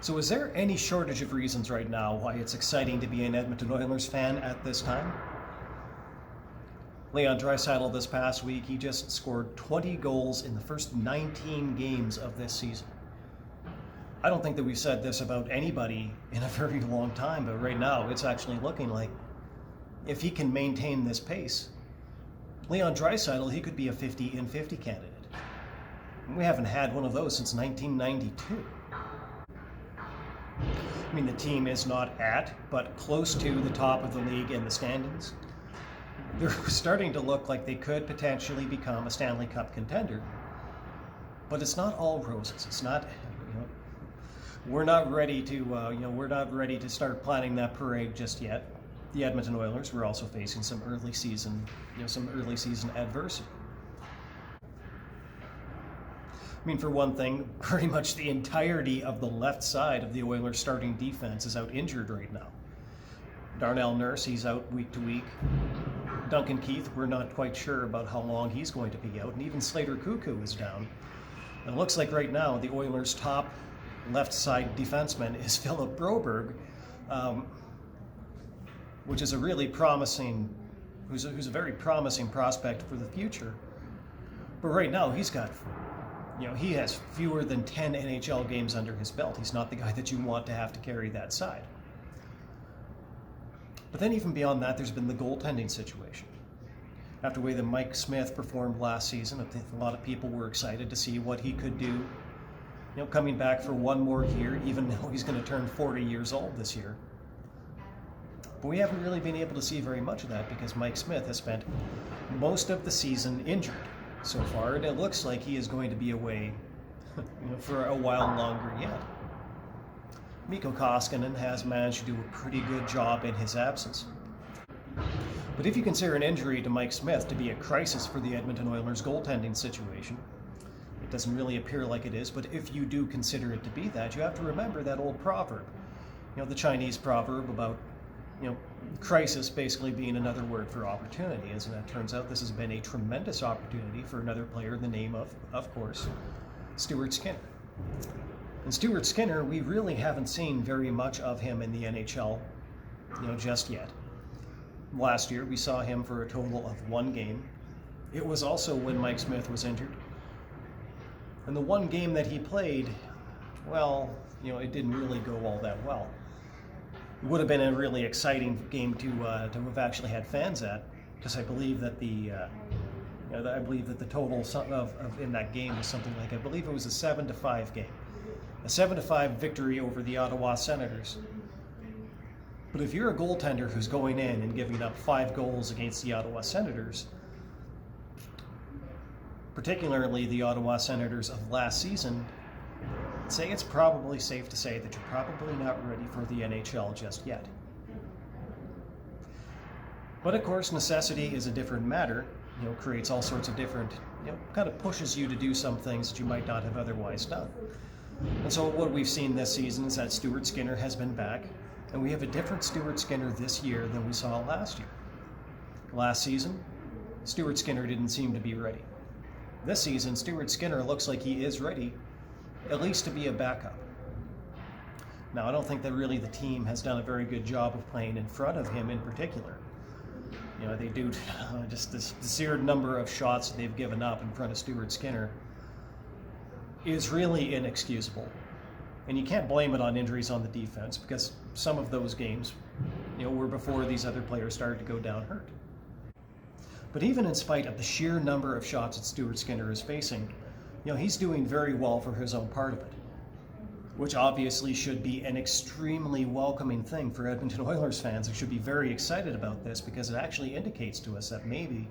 So is there any shortage of reasons right now why it's exciting to be an Edmonton Oilers fan at this time? Leon Draisaitl this past week, he just scored 20 goals in the first 19 games of this season. I don't think that we've said this about anybody in a very long time, but right now it's actually looking like if he can maintain this pace, Leon Draisaitl, he could be a 50 in 50 candidate. We haven't had one of those since 1992. I mean, the team is not at, but close to the top of the league in the standings. They're starting to look like they could potentially become a Stanley Cup contender. But it's not all roses. It's not, we're not ready to, we're not ready to start planning that parade just yet. The Edmonton Oilers were also facing some early season adversity. I mean, for one thing, pretty much the entirety of the left side of the Oilers' starting defense is out injured right now. Darnell Nurse, he's out week to week. Duncan Keith, we're not quite sure about how long he's going to be out. And even Slater Cuckoo is down. And it looks like right now the Oilers' top left side defenseman is Philip Broberg, which is a really promising, who's a very promising prospect for the future. But right now he's got, he has fewer than 10 NHL games under his belt. He's not the guy that you want to have to carry that side. But then even beyond that, there's been the goaltending situation. After the way that Mike Smith performed last season, I think a lot of people were excited to see what he could do, coming back for one more year, even though he's going to turn 40 years old this year. But we haven't really been able to see very much of that because Mike Smith has spent most of the season injured so far, and it looks like he is going to be away for a while longer yet. Mikko Koskinen has managed to do a pretty good job in his absence. But if you consider an injury to Mike Smith to be a crisis for the Edmonton Oilers goaltending situation, it doesn't really appear like it is, but if you do consider it to be that, you have to remember that old proverb, the Chinese proverb about crisis basically being another word for opportunity. As it turns out, this has been a tremendous opportunity for another player in the name of course, Stuart Skinner. And Stuart Skinner, we really haven't seen very much of him in the NHL, just yet. Last year, we saw him for a total of one game. It was also when Mike Smith was injured. And the one game that he played, it didn't really go all that well. It would have been a really exciting game to have actually had fans at, because I believe that the total of in that game was something like, I believe it was a 7-5 game, a 7-5 victory over the Ottawa Senators. But if you're a goaltender who's going in and giving up 5 goals against the Ottawa Senators, particularly the Ottawa Senators of last season, I'd say it's probably safe to say that you're probably not ready for the NHL just yet. But of course, necessity is a different matter. Creates all sorts of different, kind of pushes you to do some things that you might not have otherwise done. And so what we've seen this season is that Stuart Skinner has been back, and we have a different Stuart Skinner this year than we saw last year. Last season, Stuart Skinner didn't seem to be ready. This season, Stuart Skinner looks like he is ready, at least to be a backup. Now, I don't think that really the team has done a very good job of playing in front of him in particular. They do just the sheer number of shots that they've given up in front of Stuart Skinner is really inexcusable. And you can't blame it on injuries on the defense, because some of those games, were before these other players started to go down hurt. But even in spite of the sheer number of shots that Stuart Skinner is facing, he's doing very well for his own part of it, which obviously should be an extremely welcoming thing for Edmonton Oilers fans who should be very excited about this, because it actually indicates to us that maybe,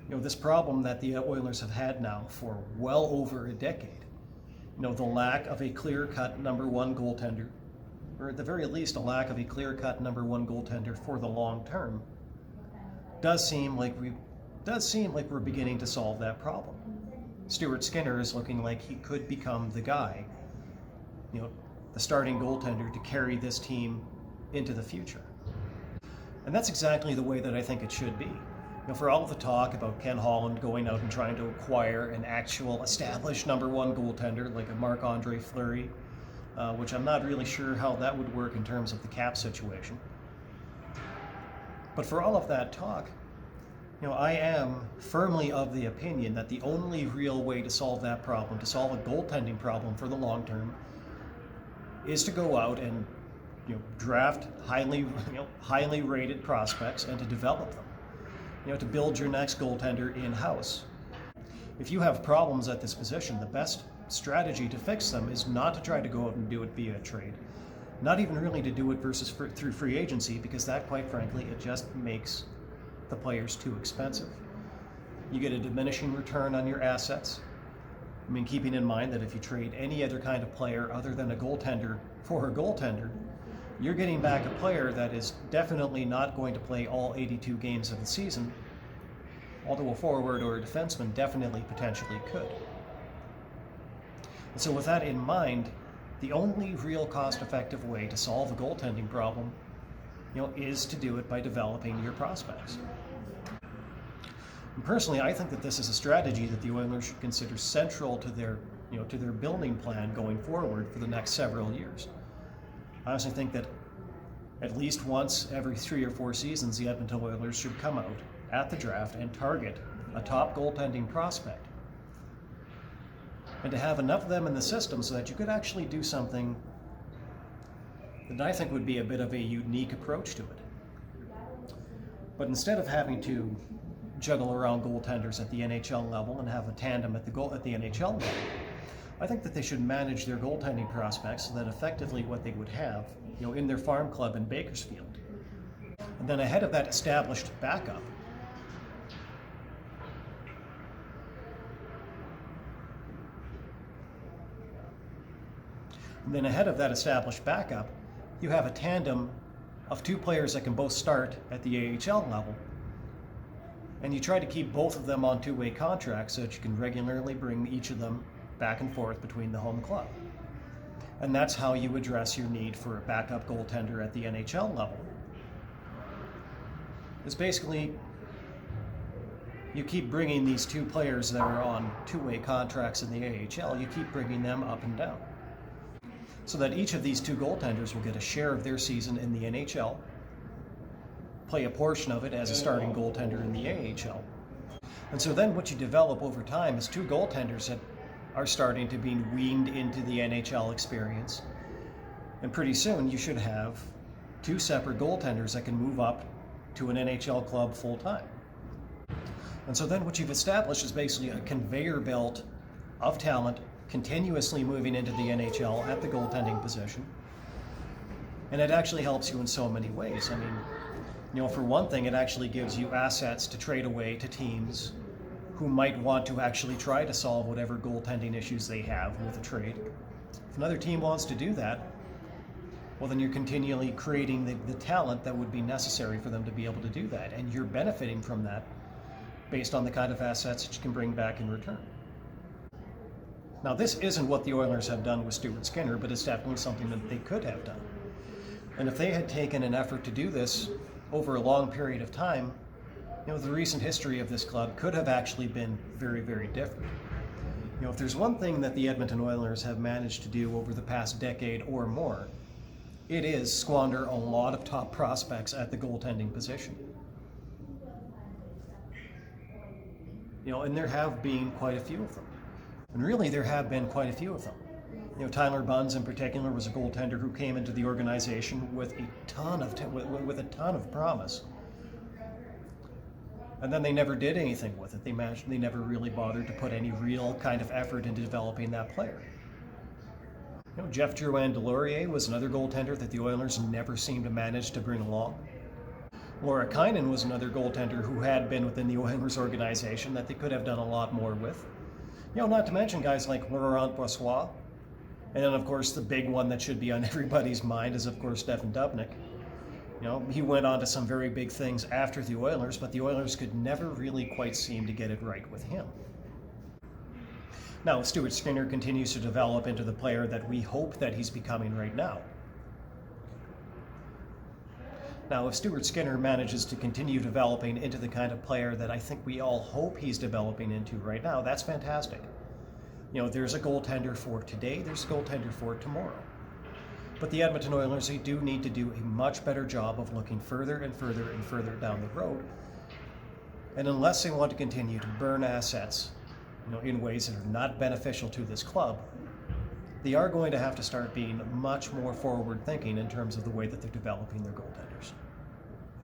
this problem that the Oilers have had now for well over a decade, the lack of a clear-cut number one goaltender, or at the very least a lack of a clear-cut number one goaltender for the long term, does seem like we're beginning to solve that problem. Stuart Skinner is looking like he could become the guy, the starting goaltender to carry this team into the future. And that's exactly the way that I think it should be. For all of the talk about Ken Holland going out and trying to acquire an actual established number one goaltender like a Marc-Andre Fleury, which I'm not really sure how that would work in terms of the cap situation. But for all of that talk, I am firmly of the opinion that the only real way to solve that problem, to solve a goaltending problem for the long term, is to go out and draft highly rated prospects and to develop them. To build your next goaltender in-house. If you have problems at this position, the best strategy to fix them is not to try to go out and do it via a trade. Not even really to do it through free agency, because that, quite frankly, it just makes the players too expensive. You get a diminishing return on your assets. Keeping in mind that if you trade any other kind of player other than a goaltender for a goaltender, you're getting back a player that is definitely not going to play all 82 games of the season, although a forward or a defenseman definitely potentially could. And so with that in mind, the only real cost-effective way to solve a goaltending problem, is to do it by developing your prospects. And personally, I think that this is a strategy that the Oilers should consider central to their building plan going forward for the next several years. I honestly think that at least once every 3 or 4 seasons, the Edmonton Oilers should come out at the draft and target a top goaltending prospect. And to have enough of them in the system so that you could actually do something that I think would be a bit of a unique approach to it. But instead of having to juggle around goaltenders at the NHL level and have a tandem at the NHL level, I think that they should manage their goaltending prospects so that effectively what they would have, in their farm club in Bakersfield. And then ahead of that established backup, you have a tandem of 2 players that can both start at the AHL level. And you try to keep both of them on 2-way contracts so that you can regularly bring each of them back and forth between the home club. And that's how you address your need for a backup goaltender at the NHL level. It's basically, you keep bringing these 2 players that are on 2-way contracts in the AHL, you keep bringing them up and down. So that each of these 2 goaltenders will get a share of their season in the NHL, play a portion of it as a starting goaltender in the AHL. And so then what you develop over time is 2 goaltenders that are starting to be weaned into the NHL experience. And pretty soon you should have 2 separate goaltenders that can move up to an NHL club full time. And so then what you've established is basically a conveyor belt of talent continuously moving into the NHL at the goaltending position. And it actually helps you in so many ways. For one thing, it actually gives you assets to trade away to teams who might want to actually try to solve whatever goaltending issues they have with a trade. If another team wants to do that, well, then you're continually creating the talent that would be necessary for them to be able to do that. And you're benefiting from that based on the kind of assets that you can bring back in return. Now, this isn't what the Oilers have done with Stuart Skinner, but it's definitely something that they could have done. And if they had taken an effort to do this over a long period of time, the recent history of this club could have actually been very, very different. If there's one thing that the Edmonton Oilers have managed to do over the past decade or more, it is squander a lot of top prospects at the goaltending position. And there have been quite a few of them. And really, there have been quite a few of them. Tyler Bunz in particular was a goaltender who came into the organization with a ton of promise. And then they never did anything with it. They never really bothered to put any real kind of effort into developing that player. Jeff Drouin-Deslauriers was another goaltender that the Oilers never seemed to manage to bring along. Laura Kynan was another goaltender who had been within the Oilers organization that they could have done a lot more with. Not to mention guys like Laurent Brossoit. And then, of course, the big one that should be on everybody's mind is, of course, Stefan Dubnyk. He went on to some very big things after the Oilers, but the Oilers could never really quite seem to get it right with him. Now, Stuart Skinner continues to develop into the player that we hope that he's becoming right now. Now, if Stuart Skinner manages to continue developing into the kind of player that I think we all hope he's developing into right now, that's fantastic. There's a goaltender for today, there's a goaltender for tomorrow. But the Edmonton Oilers, they do need to do a much better job of looking further and further and further down the road. And unless they want to continue to burn assets, in ways that are not beneficial to this club, they are going to have to start being much more forward thinking in terms of the way that they're developing their goaltenders.